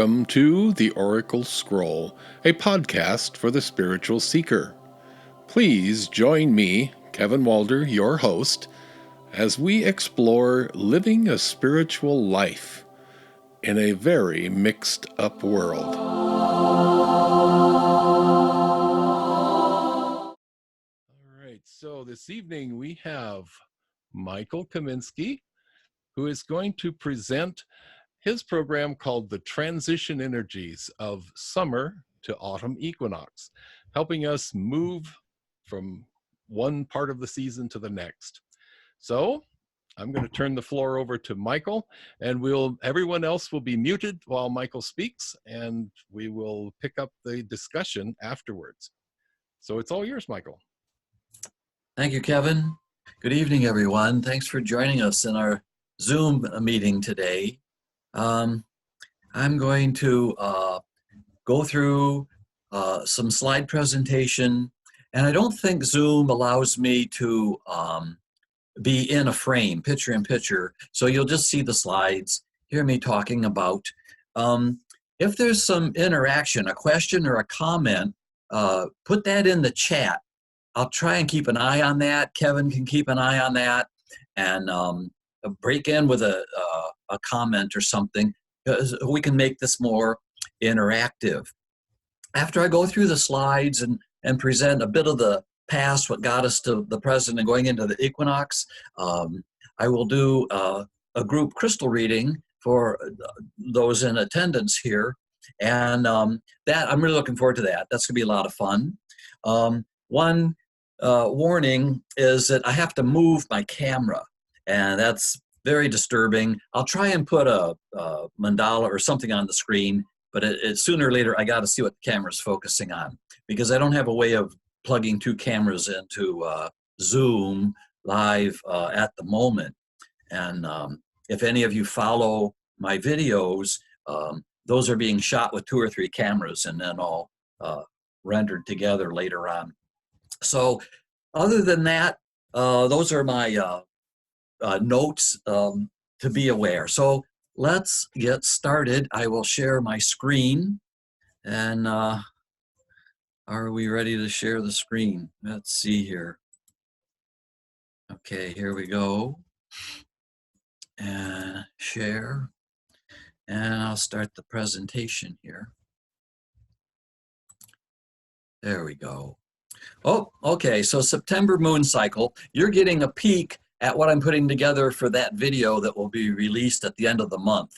Welcome to The Oracle Scroll, a podcast for the spiritual seeker. Please join me, Kevin Walder, your host, as we explore living a spiritual life in a very mixed-up world. All right, so this evening we have Michael Kaminski, who is going to present his program called The Transition Energies of Summer to Autumn Equinox, helping us move from one part of the season to the next. So I'm going to turn the floor over to Michael, and everyone else will be muted while Michael speaks, and we will pick up the discussion afterwards. So it's all yours, Michael. Thank you, Kevin. Good evening, everyone. Thanks for joining us in our Zoom meeting today. I'm going to go through some slide presentation, and I don't think Zoom allows me to be in a frame, picture in picture, so you'll just see the slides, hear me talking about. If there's some interaction, a question or a comment, put that in the chat. I'll try and keep an eye on that. Kevin can keep an eye on that, and break in with a comment or something, because we can make this more interactive. After I go through the slides and present a bit of the past, what got us to the present and going into the equinox, I will do a group crystal reading for those in attendance here, and that I'm really looking forward to that. That's gonna be a lot of fun. One warning is that I have to move my camera, and that's very disturbing. I'll try and put a mandala or something on the screen, but sooner or later I got to see what the camera's focusing on, because I don't have a way of plugging two cameras into Zoom live at the moment. And if any of you follow my videos, those are being shot with 2 or 3 cameras and then all rendered together later on. So other than that, those are my notes to be aware. So let's get started. I will share my screen, and are we ready to share the screen? Let's see here. Okay, here we go. And share, and I'll start the presentation here. There we go. Oh, okay, so September moon cycle, you're getting a peek at what I'm putting together for that video that will be released at the end of the month.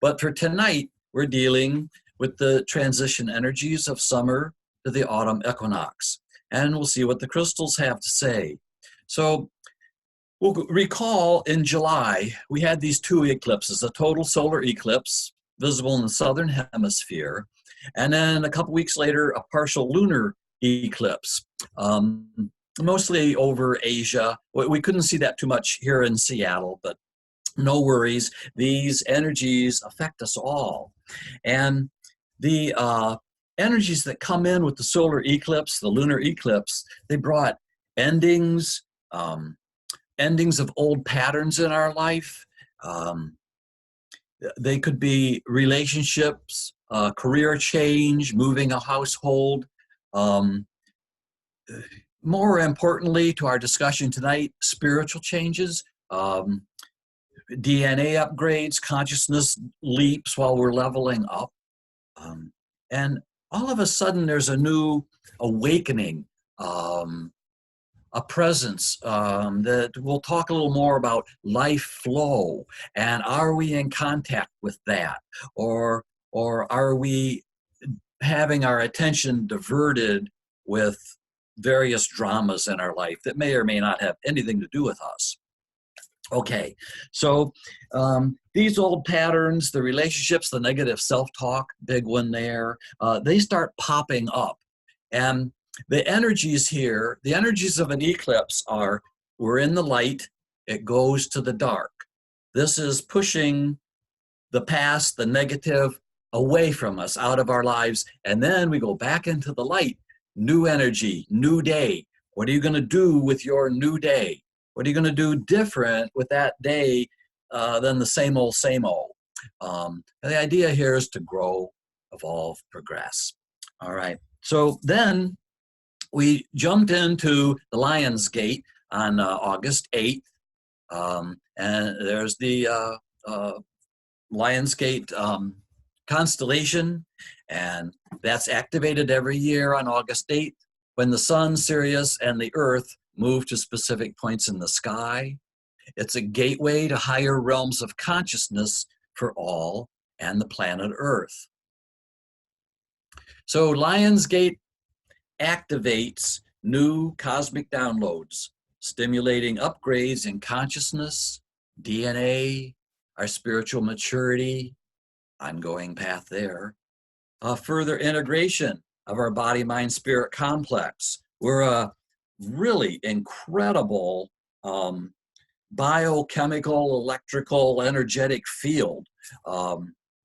But for tonight, we're dealing with the transition energies of summer to the autumn equinox. And we'll see what the crystals have to say. So we'll recall in July, we had these 2 eclipses, a total solar eclipse visible in the southern hemisphere, and then a couple weeks later, a partial lunar eclipse. Mostly over Asia. We couldn't see that too much here in Seattle, but no worries. These energies affect us all. And the energies that come in with the solar eclipse, the lunar eclipse, they brought endings, endings of old patterns in our life. They could be relationships, career change, moving a household, more importantly to our discussion tonight, spiritual changes, DNA upgrades, consciousness leaps while we're leveling up. And all of a sudden there's a new awakening, a presence that we'll talk a little more about life flow. And are we in contact with that? Or are we having our attention diverted with various dramas in our life that may or may not have anything to do with us? Okay, so these old patterns, the relationships, the negative self-talk, big one there, they start popping up. And the energies here, the energies of an eclipse are, we're in the light, it goes to the dark. This is pushing the past, the negative, away from us, out of our lives, and then we go back into the light. New energy, new day. What are you going to do with your new day? What are you going to do different with that day than the same old, same old? The idea here is to grow, evolve, progress. All right. So then we jumped into the Lion's Gate on August 8th. And there's the Lion's Gate constellation, and that's activated every year on August 8th when the Sun, Sirius, and the Earth move to specific points in the sky. It's a gateway to higher realms of consciousness for all and the planet Earth. So Lion's Gate activates new cosmic downloads, stimulating upgrades in consciousness, DNA, our spiritual maturity, ongoing path there, a further integration of our body, mind, spirit complex. We're a really incredible biochemical, electrical, energetic field,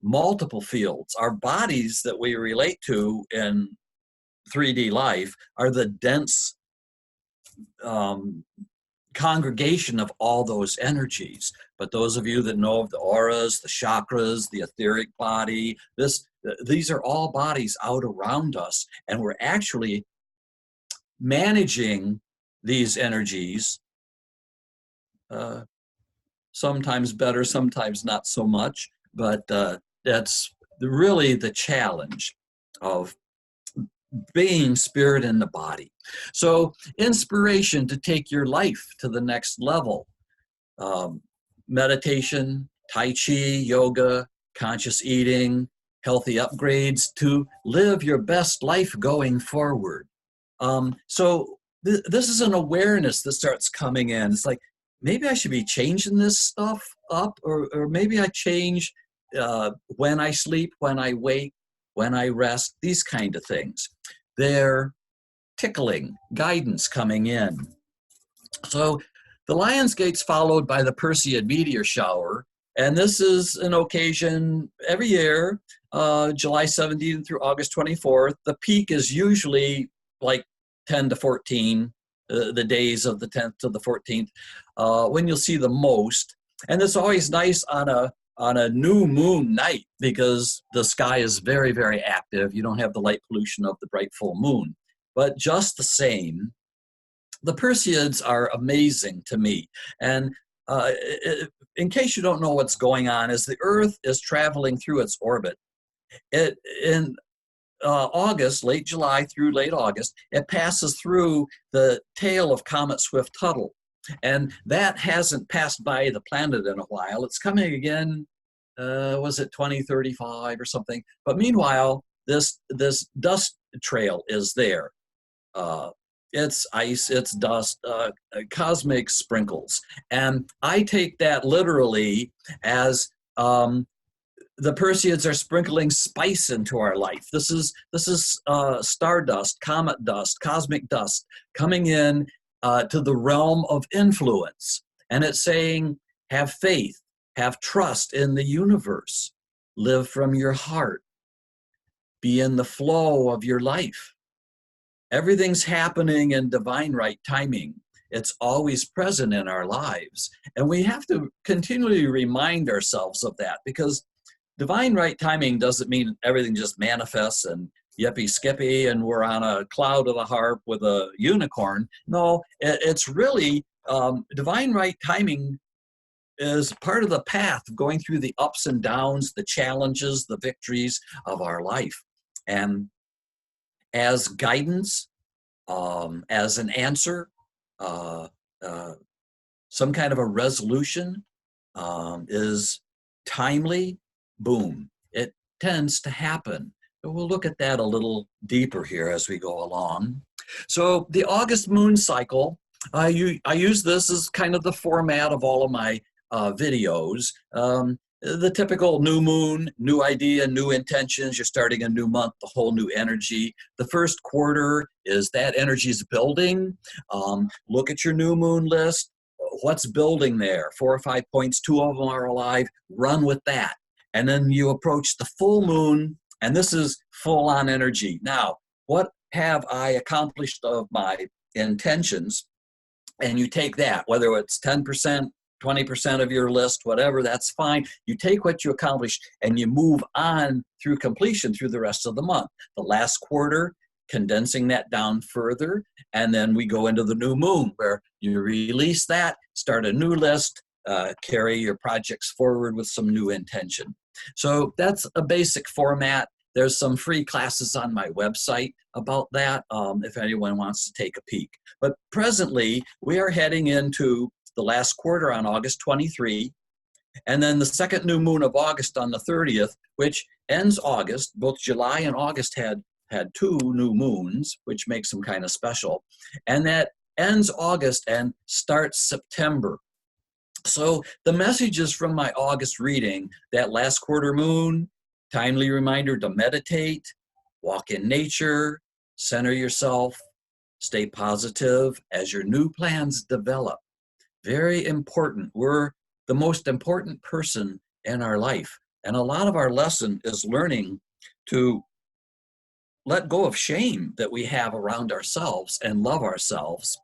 multiple fields. Our bodies that we relate to in 3D life are the dense congregation of all those energies. But those of you that know of the auras, the chakras, the etheric body, these are all bodies out around us, and we're actually managing these energies, sometimes better, sometimes not so much, but that's really the challenge of being spirit in the body. So inspiration to take your life to the next level. Meditation, Tai Chi, yoga, conscious eating, healthy upgrades to live your best life going forward. So this is an awareness that starts coming in. It's like, maybe I should be changing this stuff up, or maybe I change when I sleep, when I wake, when I rest, these kind of things. They're tickling, guidance coming in. So the Lion's Gate's followed by the Perseid meteor shower, and this is an occasion every year, July 17th through August 24th. The peak is usually like 10 to 14, the days of the 10th to the 14th, when you'll see the most. And it's always nice on a new moon night because the sky is very, very active. You don't have the light pollution of the bright full moon. But just the same, the Perseids are amazing to me. And in case you don't know what's going on, as the Earth is traveling through its orbit, in August, late July through late August, it passes through the tail of Comet Swift-Tuttle. And that hasn't passed by the planet in a while. It's coming again, was it 2035 or something? But meanwhile, this dust trail is there. It's ice, it's dust, cosmic sprinkles. And I take that literally as the Perseids are sprinkling spice into our life. This is stardust, comet dust, cosmic dust coming in to the realm of influence. And it's saying, have faith, have trust in the universe, live from your heart, be in the flow of your life. Everything's happening in divine right timing. It's always present in our lives. And we have to continually remind ourselves of that, because divine right timing doesn't mean everything just manifests and yippee skippy and we're on a cloud of the harp with a unicorn. No, it's really divine right timing is part of the path of going through the ups and downs, the challenges, the victories of our life. And as guidance, as an answer, some kind of a resolution is timely, boom, it tends to happen. But we'll look at that a little deeper here as we go along. So the August moon cycle, I use this as kind of the format of all of my videos. The typical new moon, new idea, new intentions. You're starting a new month, the whole new energy. The first quarter is that energy's building. Look at your new moon list. What's building there? 4 or 5 points, 2 of them are alive. Run with that. And then you approach the full moon, and this is full on energy. Now, what have I accomplished of my intentions? And you take that, whether it's 10%, 20% of your list, whatever, that's fine. You take what you accomplished and you move on through completion through the rest of the month. The last quarter, condensing that down further, and then we go into the new moon where you release that, start a new list, carry your projects forward with some new intention. So that's a basic format. There's some free classes on my website about that if anyone wants to take a peek. But presently, we are heading into the last quarter on August 23, and then the second new moon of August on the 30th, which ends August. Both July and August had two new moons, which makes them kind of special. And that ends August and starts September. So the messages from my August reading, that last quarter moon, timely reminder to meditate, walk in nature, center yourself, stay positive as your new plans develop. Very important. We're the most important person in our life. And a lot of our lesson is learning to let go of shame that we have around ourselves and love ourselves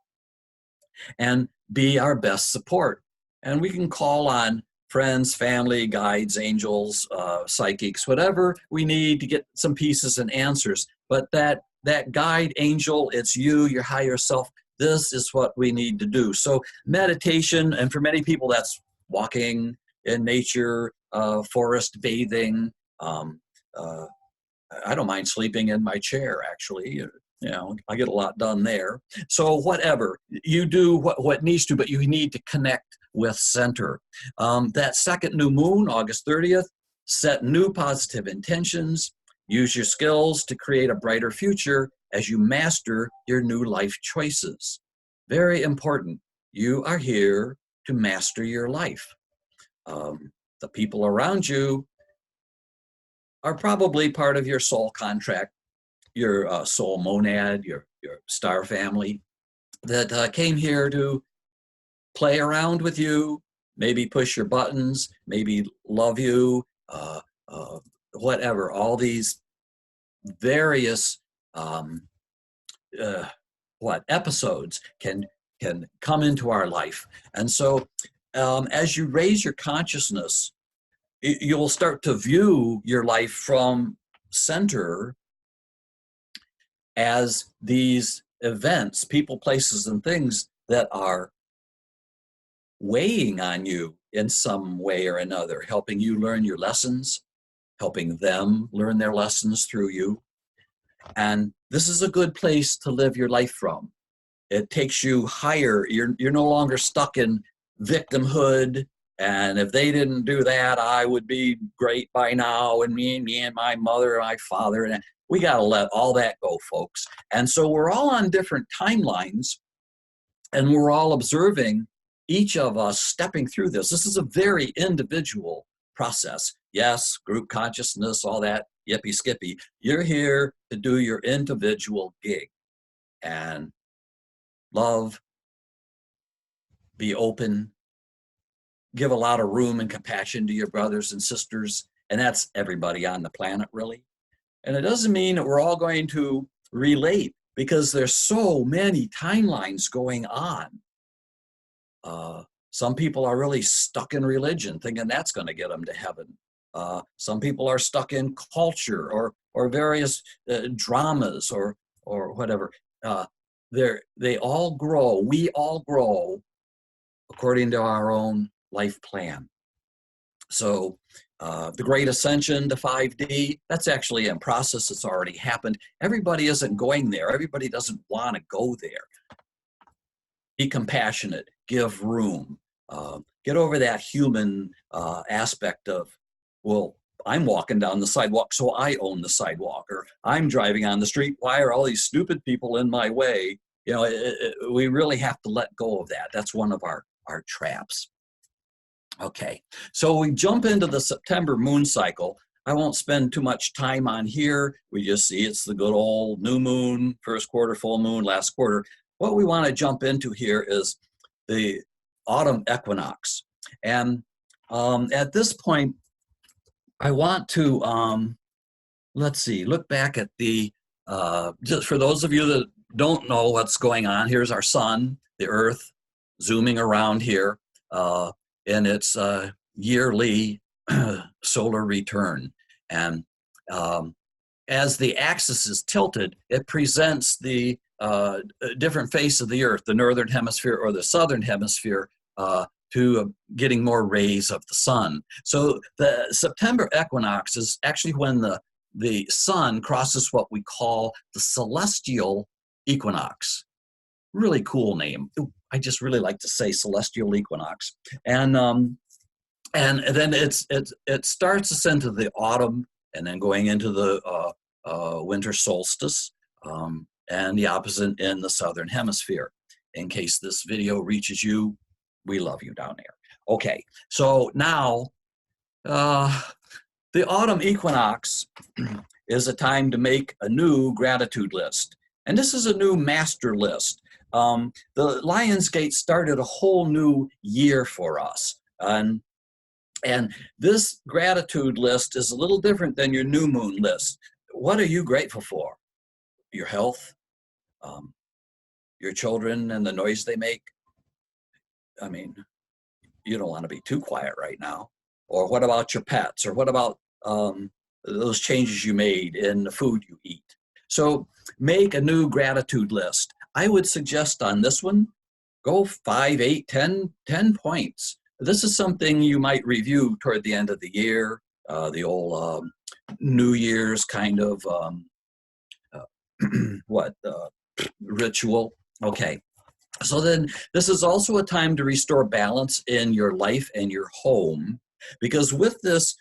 and be our best support. And we can call on friends, family, guides, angels, psychics, whatever we need to get some pieces and answers. But that guide, angel, it's you, your higher self. This is what we need to do. So meditation, and for many people, that's walking in nature, forest bathing. I don't mind sleeping in my chair, actually. You know, I get a lot done there. So whatever, you do what needs to, but you need to connect with center. That second new moon, August 30th, set new positive intentions. Use your skills to create a brighter future as you master your new life choices. Very important. You are here to master your life. The people around you are probably part of your soul contract, your soul monad, your star family that came here to play around with you, maybe push your buttons, maybe love you, whatever. All these various episodes can come into our life. And so as you raise your consciousness, you'll start to view your life from center as these events, people, places, and things that are weighing on you in some way or another, helping you learn your lessons, helping them learn their lessons through you. And this is a good place to live your life from. It takes you higher. You're no longer stuck in victimhood. And if they didn't do that, I would be great by now. And me and my mother and my father. And we got to let all that go, folks. And so we're all on different timelines. And we're all observing each of us stepping through this. This is a very individual process. Yes, group consciousness, all that yippee skippy. You're here to do your individual gig and love, be open, give a lot of room and compassion to your brothers and sisters. And that's everybody on the planet, really. And it doesn't mean that we're all going to relate, because there's so many timelines going on. Some people are really stuck in religion, thinking that's going to get them to heaven. Some people are stuck in culture or various dramas or whatever. They all grow. We all grow according to our own life plan. So the Great Ascension to 5D, that's actually in process. It's already happened. Everybody isn't going there. Everybody doesn't want to go there. Be compassionate, give room, get over that human aspect of, well, I'm walking down the sidewalk, so I own the sidewalk, or I'm driving on the street. Why are all these stupid people in my way? You know, we really have to let go of that. That's one of our traps. Okay, so we jump into the September moon cycle. I won't spend too much time on here. We just see it's the good old new moon, first quarter, full moon, last quarter. What we want to jump into here is the autumn equinox. And at this point, I want to, let's see, look back at the, just for those of you that don't know what's going on, here's our sun, the earth, zooming around here. in its yearly solar return. And as the axis is tilted, it presents the different face of the Earth, the northern hemisphere or the southern hemisphere, to getting more rays of the sun. So the September equinox is actually when the sun crosses what we call the celestial equinox. Really cool name. I just really like to say celestial equinox. And then it starts us into the autumn and then going into the winter solstice, and the opposite in the southern hemisphere. In case this video reaches you, we love you down there. Okay, so now the autumn equinox is a time to make a new gratitude list. And this is a new master list. The Lionsgate started a whole new year for us. And this gratitude list is a little different than your new moon list. What are you grateful for? Your health, your children and the noise they make. I mean, you don't want to be too quiet right now. Or what about your pets? Or what about those changes you made in the food you eat? So make a new gratitude list. I would suggest on this one, go 5, 8, 10 points. This is something you might review toward the end of the year, the old New Year's kind of ritual. Okay. So then this is also a time to restore balance in your life and your home, because with this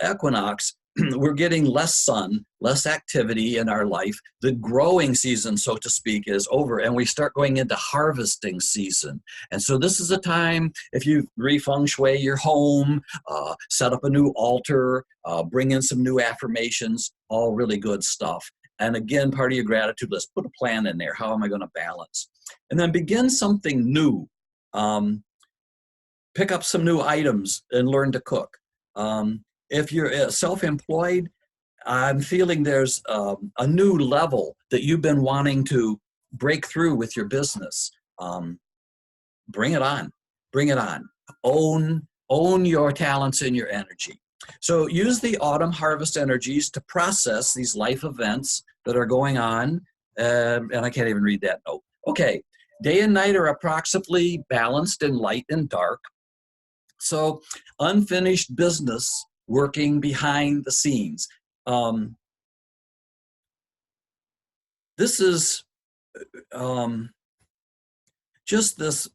equinox, we're getting less sun, less activity in our life. The growing season, so to speak, is over, and we start going into harvesting season. And so this is a time, if you re-feng shui your home, set up a new altar, bring in some new affirmations, all really good stuff. And again, part of your gratitude list, put a plan in there. How am I going to balance? And then begin something new. Pick up some new items and learn to cook. If you're self-employed, I'm feeling there's a new level that you've been wanting to break through with your business. Bring it on. Bring it on. Own your talents and your energy. So use the autumn harvest energies to process these life events that are going on. And I can't even read that note. Okay. Day and night are approximately balanced in light and dark. So unfinished business working behind the scenes. This is just this,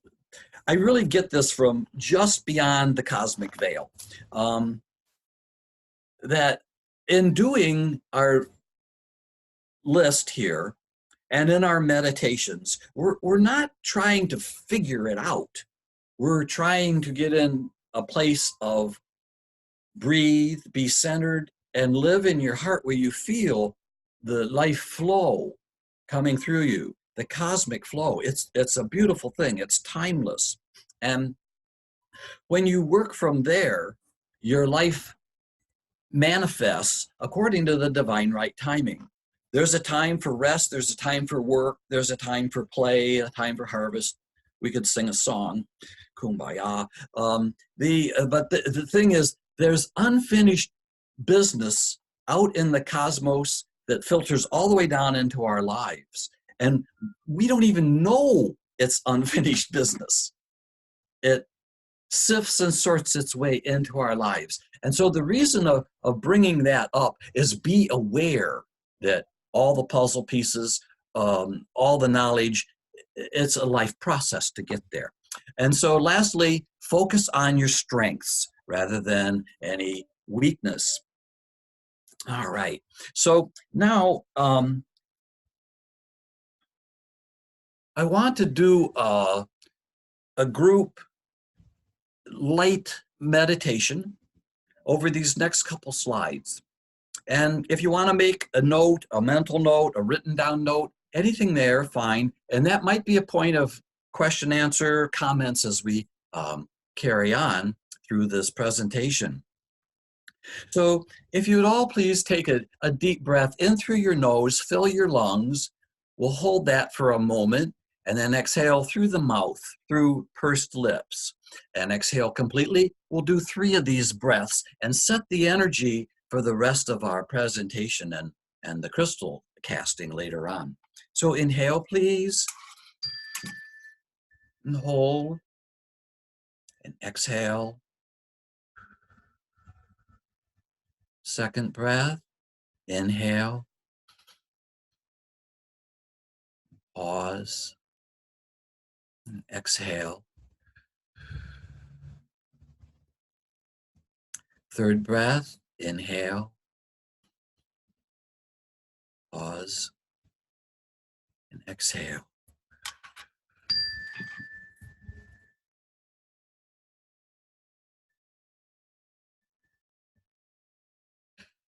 I really get this from just beyond the cosmic veil. That in doing our list here and in our meditations, we're not trying to figure it out. We're trying to get in a place of breathe, be centered, and live in your heart where you feel the life flow coming through you, the cosmic flow. It's a beautiful thing. It's timeless. And when you work from there, your life manifests according to the divine right timing. There's a time for rest, there's a time for work, there's a time for play, a time for harvest. We could sing a song, Kumbaya. But the thing is, there's unfinished business out in the cosmos that filters all the way down into our lives. And we don't even know it's unfinished business. It sifts and sorts its way into our lives. And so the reason of bringing that up is be aware that all the puzzle pieces, all the knowledge, it's a life process to get there. And so lastly, focus on your strengths rather than any weakness. All right. So now I want to do a group light meditation over these next couple slides. And if you want to make a note, a mental note, a written down note, anything there, fine. And that might be a point of question, answer, comments as we carry on through this presentation. So if you would all please take a deep breath in through your nose, fill your lungs. We'll hold that for a moment and then exhale through the mouth, through pursed lips. and exhale completely. We'll do 3 of these breaths and set the energy for the rest of our presentation and the crystal casting later on. So inhale, please, and hold, and exhale. Second breath, inhale, pause, and exhale. Third breath, inhale, pause, and exhale.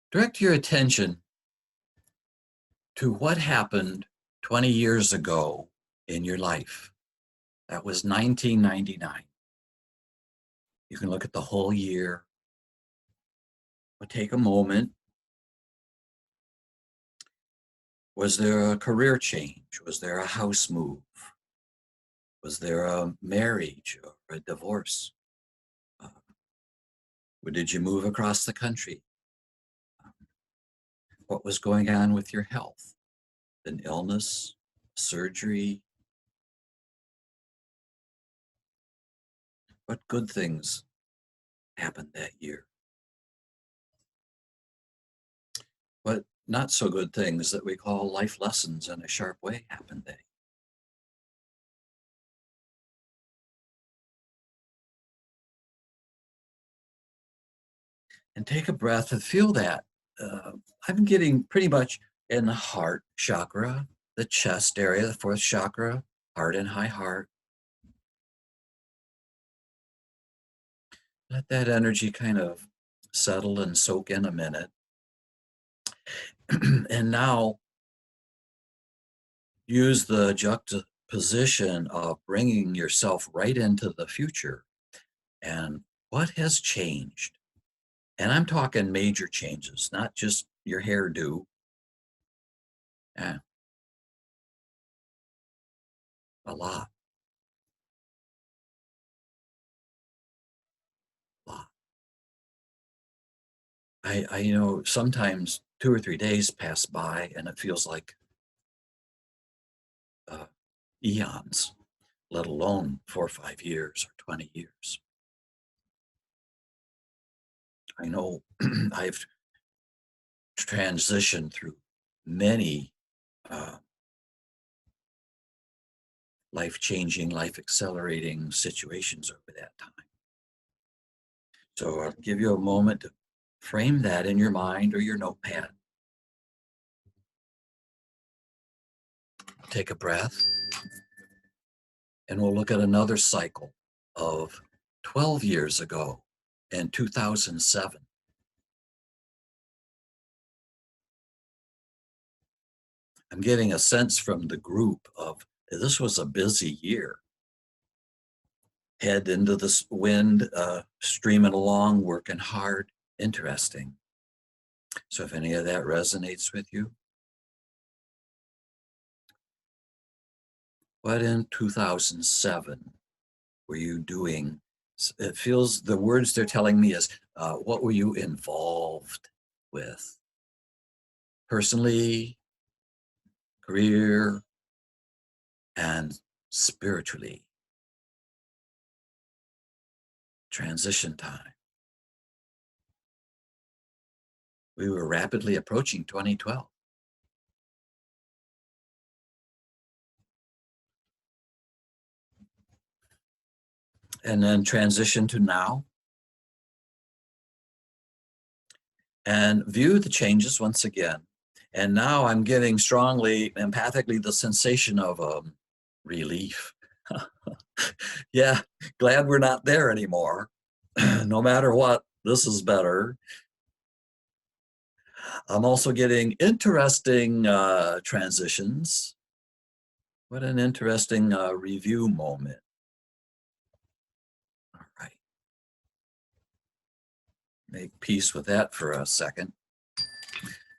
Direct your attention to what happened 20 years ago in your life. That was 1999. You can look at the whole year, but take a moment. Was there a career change? Was there a house move? Was there a marriage or a divorce? Did you move across the country? What was going on with your health? An illness, surgery? What good things happened that year? What not so good things that we call life lessons in a sharp way happened that year? And take a breath and feel that. I'm getting pretty much in the heart chakra, the chest area, the 4th chakra, heart and high heart. Let that energy kind of settle and soak in a minute. And now use the juxtaposition of bringing yourself right into the future. And what has changed? And I'm talking major changes, not just your hairdo. Yeah. A lot. I you know, sometimes 2 or 3 days pass by and it feels like eons, let alone 4 or 5 years or 20 years. I know I've transitioned through many life-changing, life-accelerating situations over that time. So I'll give you a moment to frame that in your mind or your notepad. Take a breath, and we'll look at another cycle of 12 years ago in 2007. I'm getting a sense from the group of this was a busy year. Head into this wind, streaming along, working hard, interesting. So if any of that resonates with you, what in 2007 were you doing? It feels, the words they're telling me is, what were you involved with? Personally, career, and spiritually. Transition time. We were rapidly approaching 2012. And then transition to now. And view the changes once again. And now I'm getting strongly, empathically, the sensation of relief. Yeah, glad we're not there anymore. No matter what, this is better. I'm also getting interesting transitions. What an interesting review moment. All right. Make peace with that for a second.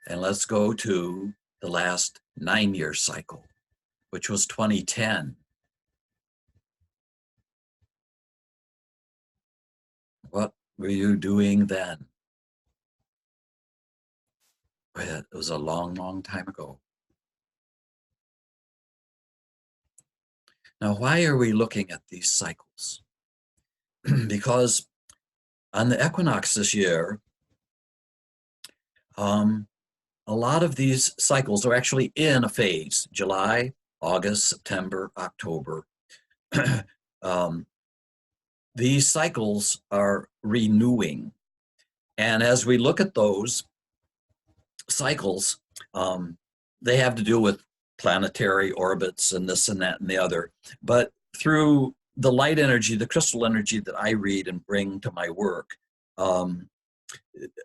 And let's go to the last 9-year cycle, which was 2010. were you doing then? It was a long, long time ago. Now, why are we looking at these cycles? Because on the equinox this year, a lot of these cycles are actually in a phase: July, August, September, October. These cycles are renewing. And as we look at those cycles, they have to do with planetary orbits and this and that and the other. But through the light energy, the crystal energy that I read and bring to my work,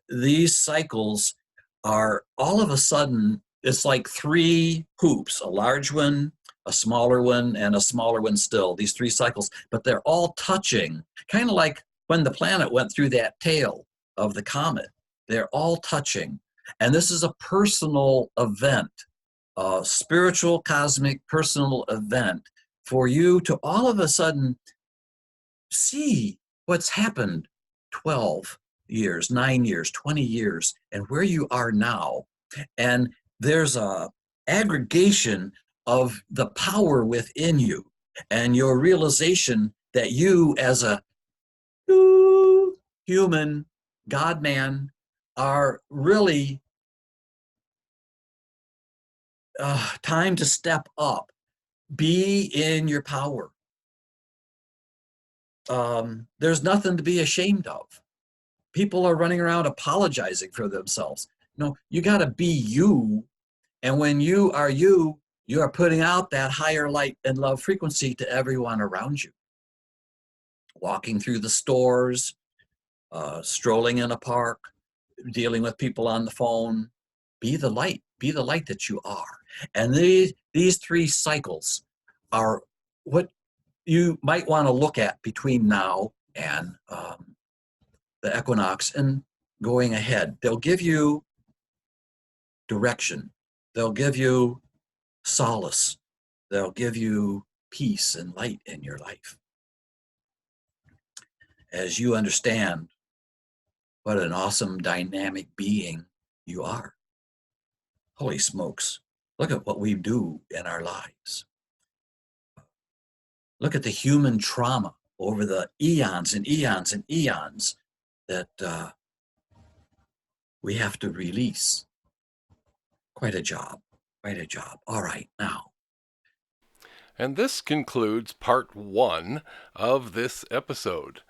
these cycles are all of a sudden, it's like three hoops: a large one, a smaller one, and a smaller one still, these three cycles, but they're all touching, kind of like when the planet went through that tail of the comet. They're all touching. And this is a personal event, a spiritual, cosmic, personal event for you to all of a sudden see what's happened 12 years, 9 years, 20 years, and where you are now. And there's a aggregation of the power within you and your realization that you, as a human God-man, are really time to step up. Be in your power. There's nothing to be ashamed of. People are running around apologizing for themselves. No, you got to be you. And when you are you, you are putting out that higher light and love frequency to everyone around you. Walking through the stores, strolling in a park, dealing with people on the phone. Be the light that you are. And these three cycles are what you might want to look at between now and the equinox and going ahead. They'll give you direction. They'll give you solace. They'll give you peace and light in your life. As you understand what an awesome dynamic being you are. Holy smokes, look at what we do in our lives. Look at the human trauma over the eons and eons and eons that we have to release. Quite a job, quite a job. All right, now. And this concludes part 1 of this episode.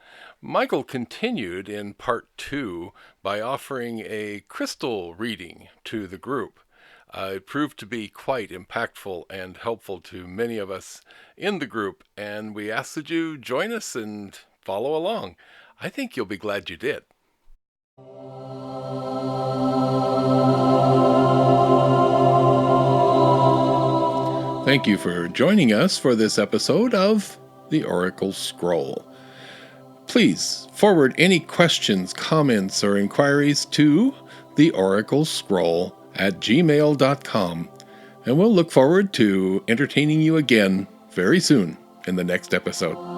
Michael continued in part 2 by offering a crystal reading to the group. It proved to be quite impactful and helpful to many of us in the group, and we ask that you join us and follow along. I think you'll be glad you did. Thank you for joining us for this episode of The Oracle Scroll. Please forward any questions, comments, or inquiries to theoraclescroll@gmail.com, and we'll look forward to entertaining you again very soon in the next episode.